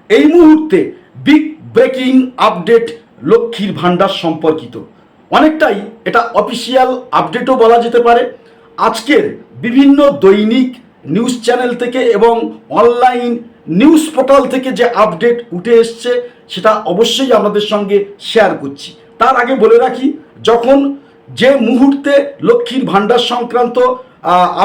এই মুহূর্তে big breaking update লক্ষ্মীর ভাণ্ডার সম্পর্কিত। অনেকটাই এটা অফিসিয়াল আপডেটও বলা যেতে পারে। আজকের বিভিন্ন দৈনিক নিউজ চ্যানেল থেকে এবং অনলাইন নিউজ পোর্টাল থেকে যে আপডেট উঠে এসছে সেটা অবশ্যই আপনাদের সঙ্গে শেয়ার করছি। তার আগে বলে রাখি, যখন যে মুহূর্তে লক্ষ্মীর ভাণ্ডার সংক্রান্ত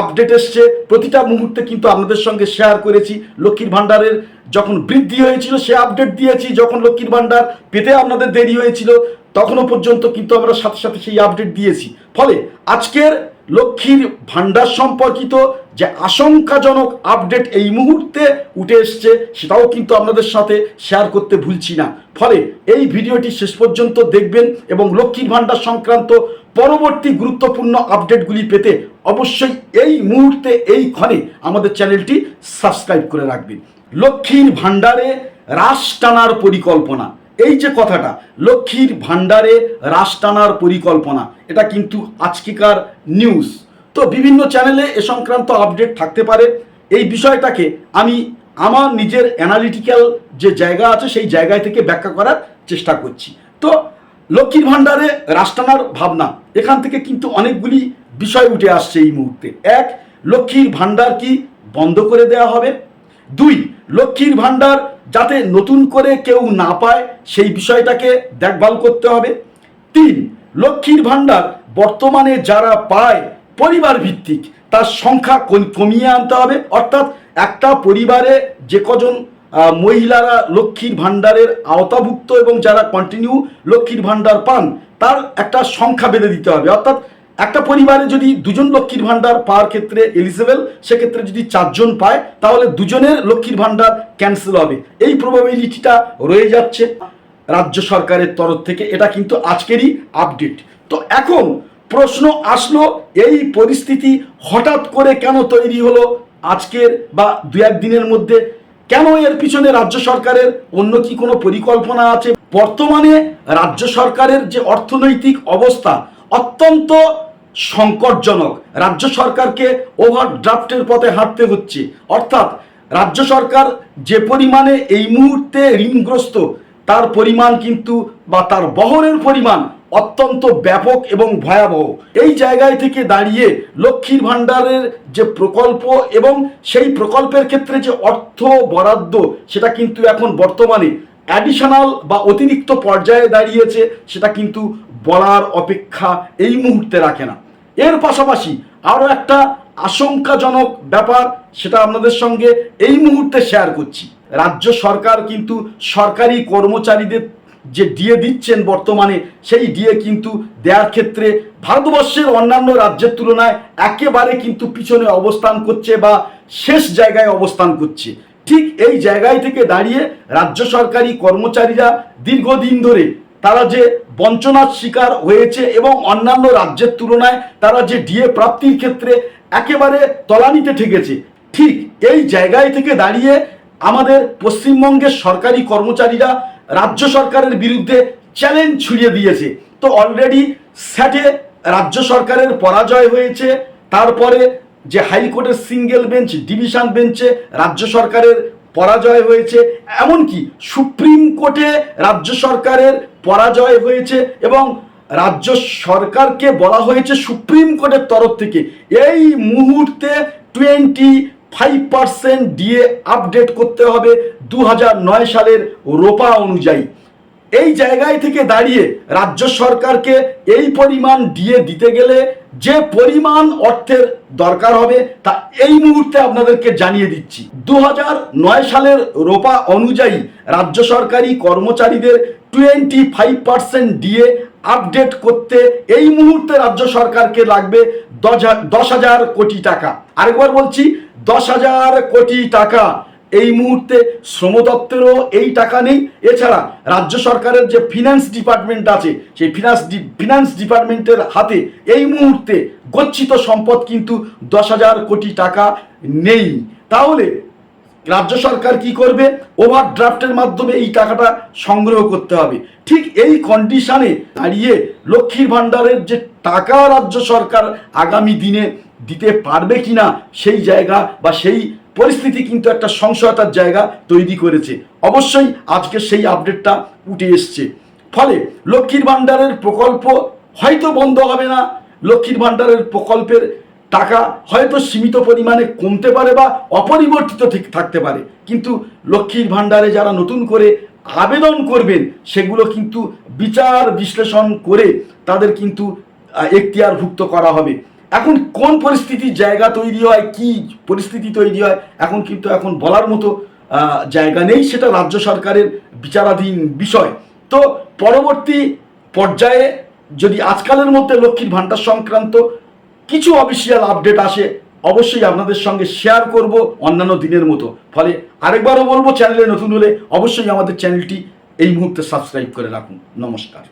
আপডেট এসছে প্রতিটা মুহূর্তে কিন্তু আপনাদের সঙ্গে শেয়ার করেছি। লক্ষ্মীর ভাণ্ডারের যখন বৃদ্ধি হয়েছিল সে আপডেট দিয়েছি, যখন লক্ষ্মীর ভাণ্ডার পেতে আপনাদের দেরি হয়েছিল তখনও পর্যন্ত কিন্তু আমরা সাথে সাথে সেই আপডেট দিয়েছি। ফলে আজকের লক্ষ্মীর ভাণ্ডার সম্পর্কিত যে আশঙ্কাজনক আপডেট এই মুহূর্তে উঠে এসছে সেটাও কিন্তু আপনাদের সাথে শেয়ার করতে ভুলছি না। ফলে এই ভিডিওটি শেষ পর্যন্ত দেখবেন এবং লক্ষ্মীর ভাণ্ডার সংক্রান্ত পরবর্তী গুরুত্বপূর্ণ আপডেটগুলি পেতে অবশ্যই এই মুহূর্তে এই ক্ষণে আমাদের চ্যানেলটি সাবস্ক্রাইব করে রাখবেন। লক্ষ্মীর ভাণ্ডারে রাশ টানার পরিকল্পনা, এই যে কথাটা লক্ষ্মীর ভাণ্ডারে রাশ টানার পরিকল্পনা, এটা কিন্তু আজকেকার নিউজ। তো বিভিন্ন চ্যানেলে এ সংক্রান্ত আপডেট থাকতে পারে। এই বিষয়টাকে আমি আমার নিজের অ্যানালিটিক্যাল যে জায়গা আছে সেই জায়গায় থেকে ব্যাখ্যা করার চেষ্টা করছি। তো লক্ষ্মীর ভাণ্ডারে রাশ টানার ভাবনা, এখান থেকে কিন্তু অনেকগুলি বিষয় উঠে আসছে এই মুহূর্তে। এক, লক্ষ্মীর ভাণ্ডার কি বন্ধ করে দেওয়া হবে? দুই, লক্ষ্মীর ভাণ্ডার যাতে নতুন করে কেউ না পায় সেই বিষয়টাকে দেখভাল করতে হবে। তিন, লক্ষ্মীর ভাণ্ডার বর্তমানে যারা পায় পরিবার ভিত্তিক তার সংখ্যা কমিয়ে আনতে হবে। অর্থাৎ একটা পরিবারে যে কজন মহিলারা লক্ষ্মীর ভাণ্ডারের আওতাভুক্ত এবং যারা কন্টিনিউ লক্ষ্মীর ভাণ্ডার পান তার একটা সংখ্যা বেঁধে দিতে হবে। অর্থাৎ একটা পরিবারে যদি দুজন লক্ষ্মীর ভাণ্ডার পাওয়ার ক্ষেত্রে এলিজেবল, সেক্ষেত্রে যদি চারজন পায় তাহলে দুজনের লক্ষ্মীর ভাণ্ডার ক্যান্সেল হবে। এই প্রবাবিলিটিটা রয়ে যাচ্ছে রাজ্য সরকারের তরফ থেকে। এটা কিন্তু আজকেরই আপডেট। তো এখন প্রশ্ন আসলো, এই পরিস্থিতি হঠাৎ করে কেন তৈরি হলো আজকের বা দু একদিনের মধ্যে? কেন এর পিছনে রাজ্য সরকারের অন্য কি কোনো পরিকল্পনা আছে? বর্তমানে রাজ্য সরকারের যে অর্থনৈতিক অবস্থা অত্যন্ত সংকটজনক। রাজ্য সরকারকে ওভারড্রাফটের পথে হাঁটতে হচ্ছে। অর্থাৎ রাজ্য সরকার যে পরিমাণে এই মুহূর্তে ঋণগ্রস্ত তার পরিমাণ কিন্তু বা তার বহরের পরিমাণ অত্যন্ত ব্যাপক এবং ভয়াবহ। এই জায়গায় থেকে দাঁড়িয়ে লক্ষ্মীর ভাণ্ডারের যে প্রকল্প এবং সেই প্রকল্পের ক্ষেত্রে যে অর্থ বরাদ্দ সেটা কিন্তু এখন বর্তমানে অ্যাডিশনাল বা অতিরিক্ত পর্যায়ে দাঁড়িয়েছে, সেটা কিন্তু বলার অপেক্ষা এই মুহূর্তে রাখে না। এর পাশাপাশি আরও একটা আশঙ্কাজনক ব্যাপার, সেটা আপনাদের সঙ্গে এই মুহূর্তে শেয়ার করছি। রাজ্য সরকার কিন্তু সরকারি কর্মচারীদের যে ডিএ দিচ্ছেন বর্তমানে, সেই ডিএ কিন্তু দেওয়ার ক্ষেত্রে ভারতবর্ষের অন্যান্য রাজ্যের তুলনায় একেবারে কিন্তু পিছনে অবস্থান করছে বা শেষ জায়গায় অবস্থান করছে। ঠিক এই জায়গায় থেকে দাঁড়িয়ে রাজ্য সরকারি কর্মচারীরা দীর্ঘদিন ধরে তারা যে বঞ্চনার শিকার হয়েছে এবং অন্যান্য রাজ্যের তুলনায় তারা যে ডিএ প্রাপ্তির ক্ষেত্রে একেবারে তলানিতে ঠেকেছে, ঠিক এই জায়গায় থেকে দাঁড়িয়ে আমাদের পশ্চিমবঙ্গের সরকারি কর্মচারীরা রাজ্য সরকারের বিরুদ্ধে চ্যালেঞ্জ ছুড়িয়ে দিয়েছে। তো অলরেডি স্যাটে রাজ্য সরকারের পরাজয় হয়েছে, তারপরে যে হাইকোর্টের সিঙ্গেল বেঞ্চ ডিভিশন বেঞ্চে রাজ্য সরকারের পরাজয় হয়েছে, এমনকি সুপ্রিম কোর্টে রাজ্য সরকারের পরাজয় হয়েছে এবং রাজ্য সরকারকে বলা হয়েছে সুপ্রিম কোর্টের তরফ থেকে এই মুহূর্তে 25% ডিএ আপডেট করতে হবে 2009 সালের রোপা অনুযায়ী। এই জায়গায় থেকে দাঁড়িয়ে রাজ্য সরকারকে এই পরিমাণ ডিএ দিতে গেলে যে পরিমাণ অর্থের দরকার হবে তা এই মুহূর্তে আপনাদেরকে জানিয়ে দিচ্ছি। 2009 সালের রোপা অনুযায়ী রাজ্য সরকারি কর্মচারীদের 25% ডিএ আপডেট করতে এই মুহূর্তে রাজ্য সরকারকে লাগবে 10,000 কোটি টাকা। আরেকবার বলছি, 10,000 কোটি টাকা। এই মুহূর্তে শ্রম দপ্তরেও এই টাকা নেই। এছাড়া রাজ্য সরকারের যে ফিনান্স ডিপার্টমেন্ট আছে সেই ফিনান্স ডিপার্টমেন্টের হাতে এই মুহূর্তে গচ্ছিত সম্পদ কিন্তু 10,000 কোটি টাকা নেই। তাহলে রাজ্য সরকার কি করবে? ওভারড্রাফটের মাধ্যমে এই টাকাটা সংগ্রহ করতে হবে। ঠিক এই কন্ডিশনে দাঁড়িয়ে লক্ষ্মীর ভাণ্ডারের যে টাকা রাজ্য সরকার আগামী দিনে দিতে পারবে কিনা সেই জায়গা বা সেই পরিস্থিতি কিন্তু একটা সংশয়তার জায়গা তৈরি করেছে। অবশ্যই আজকে সেই আপডেটটা উঠে এসছে। ফলে লক্ষ্মীর ভাণ্ডারের প্রকল্প হয়তো বন্ধ হবে না, লক্ষ্মীর ভাণ্ডারের প্রকল্পের টাকা হয়তো সীমিত পরিমাণে কমতে পারে বা অপরিবর্তিত থাকতে পারে, কিন্তু লক্ষ্মীর ভাণ্ডারে যারা নতুন করে আবেদন করবেন সেগুলো কিন্তু বিচার বিশ্লেষণ করে তাদের কিন্তু এখতিয়ারভুক্ত করা হবে। এখন কোন পরিস্থিতির জায়গা তৈরি হয়, কি পরিস্থিতি তৈরি হয়, এখন বলার মতো জায়গা নেই, সেটা রাজ্য সরকারের বিচারাধীন বিষয়। তো পরবর্তী পর্যায়ে যদি আজকালের মধ্যে লক্ষ্মীর ভাণ্ডার সংক্রান্ত কিছু অফিসিয়াল আপডেট আসে অবশ্যই আপনাদের সঙ্গে শেয়ার করব অন্যান্য দিনের মতো। ফলে আরেকবারও বলবো, চ্যানেলে নতুন হলে অবশ্যই আমাদের চ্যানেলটি এই মুহূর্তে সাবস্ক্রাইব করে রাখুন। নমস্কার।